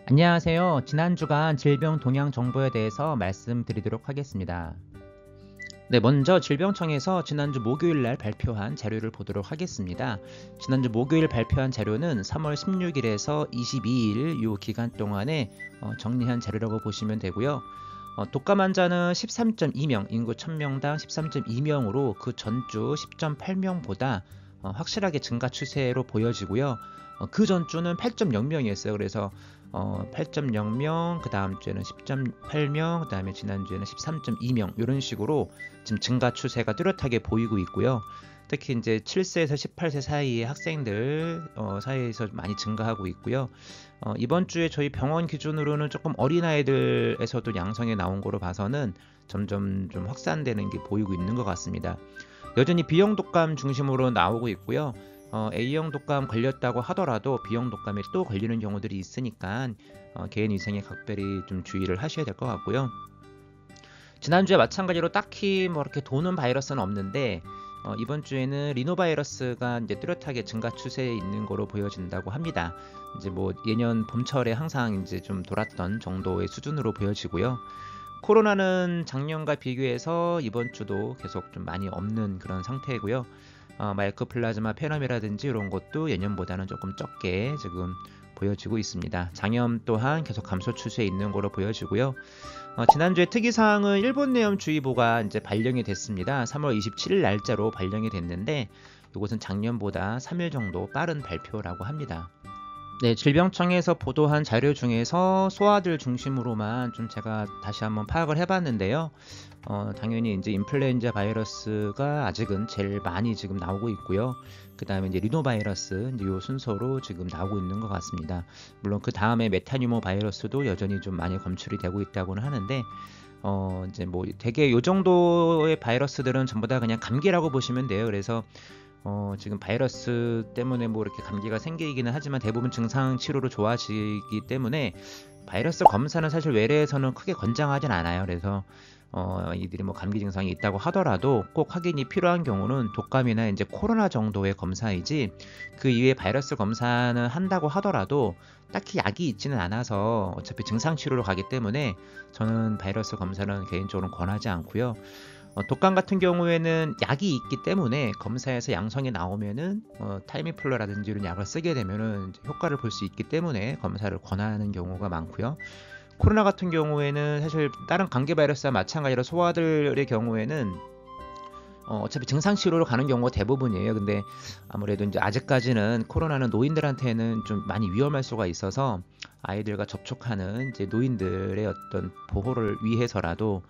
안녕하세요. 지난 주간 질병 동향 정보에 대해서 말씀드리도록 하겠습니다. 네, 먼저 질병청에서 지난주 목요일 날 발표한 자료를 보도록 하겠습니다. 지난주 목요일 발표한 자료는 3월 16일에서 22일 이 기간 동안에 정리한 자료라고 보시면 되고요. 독감 환자는 13.2명, 인구 1000명당 13.2명으로 그 전주 10.8명보다 확실하게 증가 추세로 보여지고요. 그 전주는 8.0명이었어요. 그래서 8.0명, 그 다음 주에는 10.8명, 그 다음에 지난주에는 13.2명 이런 식으로 지금 증가 추세가 뚜렷하게 보이고 있고요. 특히 이제 7세에서 18세 사이의 학생들 사이에서 많이 증가하고 있고요. 이번 주에 저희 병원 기준으로는 조금 어린아이들에서도 양성이 나온 거로 봐서는 점점 좀 확산되는 게 보이고 있는 것 같습니다. 여전히 B형 독감 중심으로 나오고 있고요. A형 독감 걸렸다고 하더라도 B형 독감에 또 걸리는 경우들이 있으니까 개인 위생에 각별히 좀 주의를 하셔야 될 것 같고요. 지난주에 마찬가지로 딱히 뭐 이렇게 도는 바이러스는 없는데 이번 주에는 리노바이러스가 이제 뚜렷하게 증가 추세에 있는 거로 보여진다고 합니다. 이제 뭐 예년 봄철에 항상 이제 좀 돌았던 정도의 수준으로 보여지고요. 코로나는 작년과 비교해서 이번 주도 계속 좀 많이 없는 그런 상태이고요. 마이코플라즈마 페넘이라든지 이런 것도 예년보다는 조금 적게 지금 보여지고 있습니다. 장염 또한 계속 감소 추세에 있는 거로 보여지고요. 지난주에 특이사항은 일본 내염주의보가 이제 발령이 됐습니다. 3월 27일 날짜로 발령이 됐는데 이것은 작년보다 3일 정도 빠른 발표라고 합니다. 네, 질병청에서 보도한 자료 중에서 소아들 중심으로만 좀 제가 다시 한번 파악을 해봤는데요. 당연히 이제 인플루엔자 바이러스가 아직은 제일 많이 지금 나오고 있고요. 그 다음에 이제 리노바이러스 이제 요 순서로 지금 나오고 있는 것 같습니다. 물론 그 다음에 메타뉴모 바이러스도 여전히 좀 많이 검출이 되고 있다고는 하는데, 이제 뭐 되게 요 정도의 바이러스들은 전부 다 그냥 감기라고 보시면 돼요. 그래서 지금 바이러스 때문에 뭐 이렇게 감기가 생기기는 하지만 대부분 증상 치료로 좋아지기 때문에 바이러스 검사는 사실 외래에서는 크게 권장하진 않아요. 그래서 이들이 뭐 감기 증상이 있다고 하더라도 꼭 확인이 필요한 경우는 독감이나 이제 코로나 정도의 검사이지 그 이외에 바이러스 검사는 한다고 하더라도 딱히 약이 있지는 않아서 어차피 증상 치료로 가기 때문에 저는 바이러스 검사는 개인적으로 권하지 않고요. 독감 같은 경우에는 약이 있기 때문에 검사에서 양성이 나오면은 타이미플루라든지 이런 약을 쓰게 되면은 효과를 볼 수 있기 때문에 검사를 권하는 경우가 많고요. 코로나 같은 경우에는 사실 다른 감기 바이러스와 마찬가지로 소아들의 경우에는 어차피 증상 치료로 가는 경우가 대부분이에요. 근데 아무래도 이제 아직까지는 코로나는 노인들한테는 좀 많이 위험할 수가 있어서 아이들과 접촉하는 이제 노인들의 어떤 보호를 위해서라도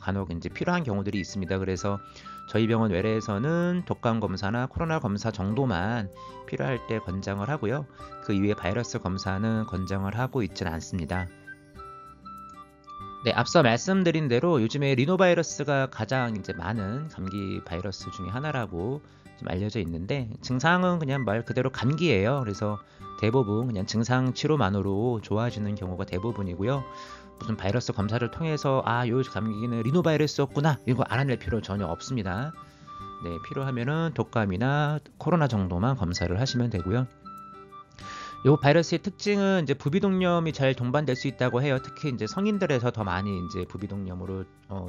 간혹 이제 필요한 경우들이 있습니다. 그래서 저희 병원 외래에서는 독감 검사나 코로나 검사 정도만 필요할 때 권장을 하고요. 그 이외에 바이러스 검사는 권장을 하고 있지는 않습니다. 네, 앞서 말씀드린 대로 요즘에 리노바이러스가 가장 이제 많은 감기 바이러스 중에 하나라고 좀 알려져 있는데 증상은 그냥 말 그대로 감기예요. 그래서 대부분 그냥 증상 치료만으로 좋아지는 경우가 대부분이고요. 무슨 바이러스 검사를 통해서 요 감기는 리노바이러스였구나 이거 알아낼 필요 전혀 없습니다. 네, 필요하면은 독감이나 코로나 정도만 검사를 하시면 되고요. 요 바이러스의 특징은 이제 부비동염이 잘 동반될 수 있다고 해요. 특히 이제 성인들에서 더 많이 이제 부비동염으로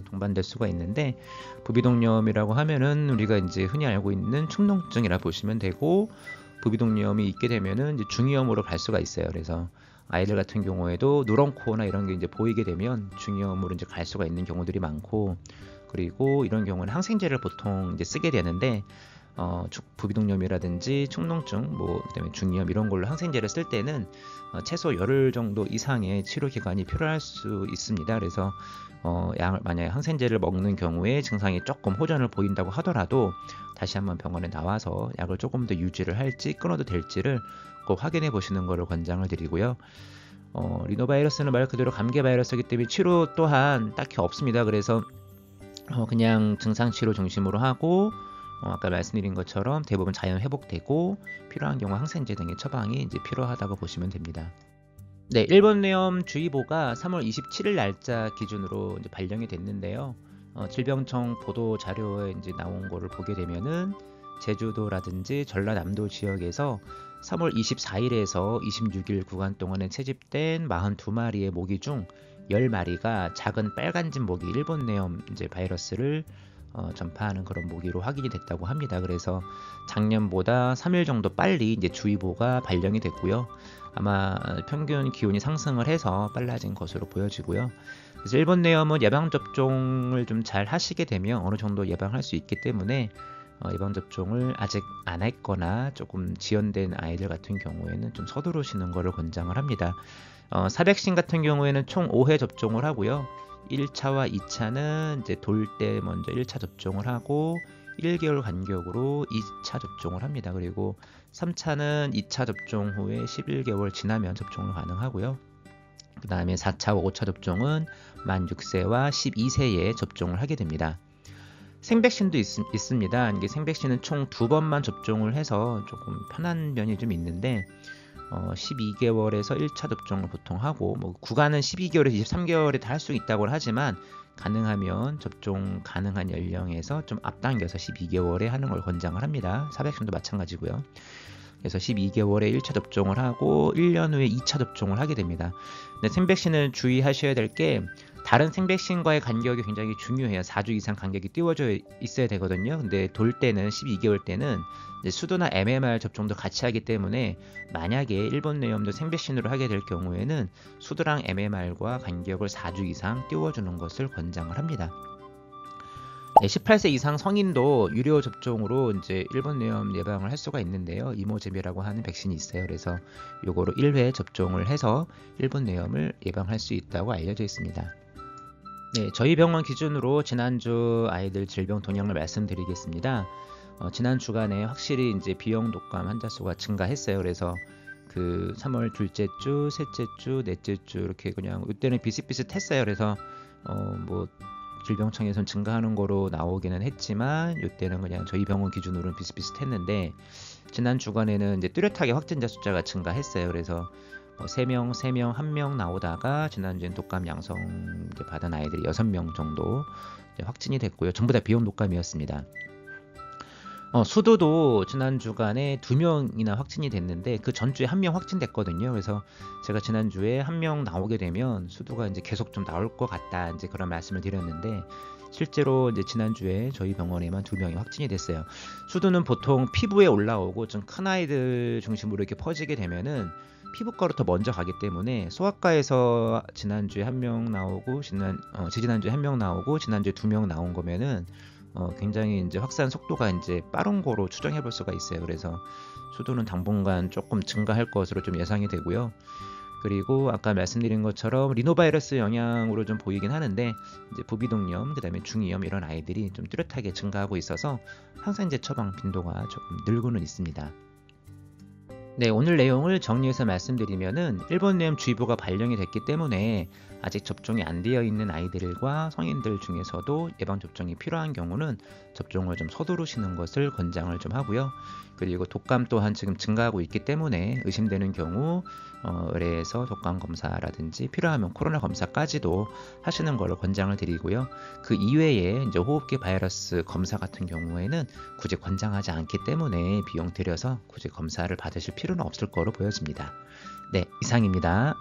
동반될 수가 있는데 부비동염이라고 하면은 우리가 이제 흔히 알고 있는 축농증이라 보시면 되고 부비동염이 있게 되면은 이제 중이염으로 갈 수가 있어요. 그래서 아이들 같은 경우에도 누런코나 이런 게 이제 보이게 되면 중이염으로 이제 갈 수가 있는 경우들이 많고 그리고 이런 경우는 항생제를 보통 이제 쓰게 되는데 부비동염이라든지 축농증, 뭐 그다음에 중이염 이런 걸로 항생제를 쓸 때는 최소 열흘 정도 이상의 치료 기간이 필요할 수 있습니다. 그래서 만약에 항생제를 먹는 경우에 증상이 조금 호전을 보인다고 하더라도 다시 한번 병원에 나와서 약을 조금 더 유지를 할지 끊어도 될지를 꼭 확인해 보시는 것을 권장을 드리고요. 리노바이러스는 말 그대로 감기 바이러스이기 때문에 치료 또한 딱히 없습니다. 그래서 그냥 증상 치료 중심으로 하고 아까 말씀드린 것처럼 대부분 자연 회복되고 필요한 경우 항생제 등의 처방이 이제 필요하다고 보시면 됩니다. 네, 일본 뇌염주의보가 3월 27일 날짜 기준으로 이제 발령이 됐는데요. 질병청 보도 자료에 이제 나온 거를 보게 되면은 제주도라든지 전라남도 지역에서 3월 24일에서 26일 구간 동안에 채집된 42마리의 모기 중 10마리가 작은 빨간집 모기 일본 내염 바이러스를 전파하는 그런 모기로 확인이 됐다고 합니다. 그래서 작년보다 3일 정도 빨리 주의보가 발령이 됐고요. 아마 평균 기온이 상승을 해서 빨라진 것으로 보여지고요. 그래서 일본 내염은 예방접종을 좀 잘 하시게 되면 어느 정도 예방할 수 있기 때문에 예방접종을 아직 안 했거나 조금 지연된 아이들 같은 경우에는 좀 서두르시는 것을 권장을 합니다. 사백신 같은 경우에는 총 5회 접종을 하고요. 1차와 2차는 이제 돌 때 먼저 1차 접종을 하고 1개월 간격으로 2차 접종을 합니다. 그리고 3차는 2차 접종 후에 11개월 지나면 접종을 가능하고요. 그 다음에 4차와 5차 접종은 만 6세와 12세에 접종을 하게 됩니다. 생백신도 있습니다. 이게 생백신은 총 2번만 접종을 해서 조금 편한 면이 좀 있는데 12개월에서 1차 접종을 보통 하고 구간은 12개월에서 23개월에 다 할 수 있다고 하지만 가능하면 접종 가능한 연령에서 좀 앞당겨서 12개월에 하는 걸 권장을 합니다. 사백신도 마찬가지고요. 그래서 12개월에 1차 접종을 하고 1년 후에 2차 접종을 하게 됩니다. 근데 생백신은 주의하셔야 될 게 다른 생백신과의 간격이 굉장히 중요해요. 4주 이상 간격이 띄워져 있어야 되거든요. 근데 돌 때는 12개월 때는 수도나 MMR 접종도 같이 하기 때문에 만약에 일본 내염도 생백신으로 하게 될 경우에는 수도랑 MMR과 간격을 4주 이상 띄워주는 것을 권장을 합니다. 18세 이상 성인도 유료 접종으로 일본 내염 예방을 할 수가 있는데요. 이모제비라고 하는 백신이 있어요. 그래서 요거로 1회 접종을 해서 일본 내염을 예방할 수 있다고 알려져 있습니다. 네, 저희 병원 기준으로 지난주 아이들 질병 동향을 말씀드리겠습니다. 지난 주간에 확실히 B형 독감 환자 수가 증가했어요. 그래서 그 3월 둘째 주, 셋째 주, 넷째 주 이렇게 그냥 이때는 비슷비슷했어요. 그래서 뭐 질병청에서는 증가하는 거로 나오기는 했지만 이때는 그냥 저희 병원 기준으로는 비슷비슷했는데 지난 주간에는 뚜렷하게 확진자 숫자가 증가했어요. 그래서 3명, 1명 나오다가 지난주엔 독감 양성 받은 아이들이 6명 정도 확진이 됐고요. 전부 다 B형 독감이었습니다. 수도도 지난 주간에 2명이나 확진이 됐는데 그 전주에 1명 확진됐거든요. 그래서 제가 지난주에 1명 나오게 되면 수도가 계속 좀 나올 것 같다 그런 말씀을 드렸는데 실제로 지난주에 저희 병원에만 2명이 확진이 됐어요. 수도는 보통 피부에 올라오고 좀 큰 아이들 중심으로 이렇게 퍼지게 되면은 피부과로 더 먼저 가기 때문에 소아과에서 지난주에 1명 나오고 지지난주에 1명 나오고 지난주에 2명 나온 거면은 굉장히 확산 속도가 빠른 거로 추정해 볼 수가 있어요. 그래서 수도는 당분간 조금 증가할 것으로 좀 예상이 되고요. 그리고 아까 말씀드린 것처럼 리노바이러스 영향으로 좀 보이긴 하는데 부비동염, 그다음에 중이염 이런 아이들이 좀 뚜렷하게 증가하고 있어서 항생제 처방 빈도가 조금 늘고는 있습니다. 네, 오늘 내용을 정리해서 말씀드리면은 일본 내염 주의보가 발령이 됐기 때문에 아직 접종이 안 되어 있는 아이들과 성인들 중에서도 예방접종이 필요한 경우는 접종을 좀 서두르시는 것을 권장을 좀 하고요. 그리고 독감 또한 지금 증가하고 있기 때문에 의심되는 경우 의뢰해서 독감 검사라든지 필요하면 코로나 검사까지도 하시는 것을 권장을 드리고요. 그 이외에 호흡기 바이러스 검사 같은 경우에는 굳이 권장하지 않기 때문에 비용 들여서 굳이 검사를 받으실 필요는 없을 거로 보여집니다. 네, 이상입니다.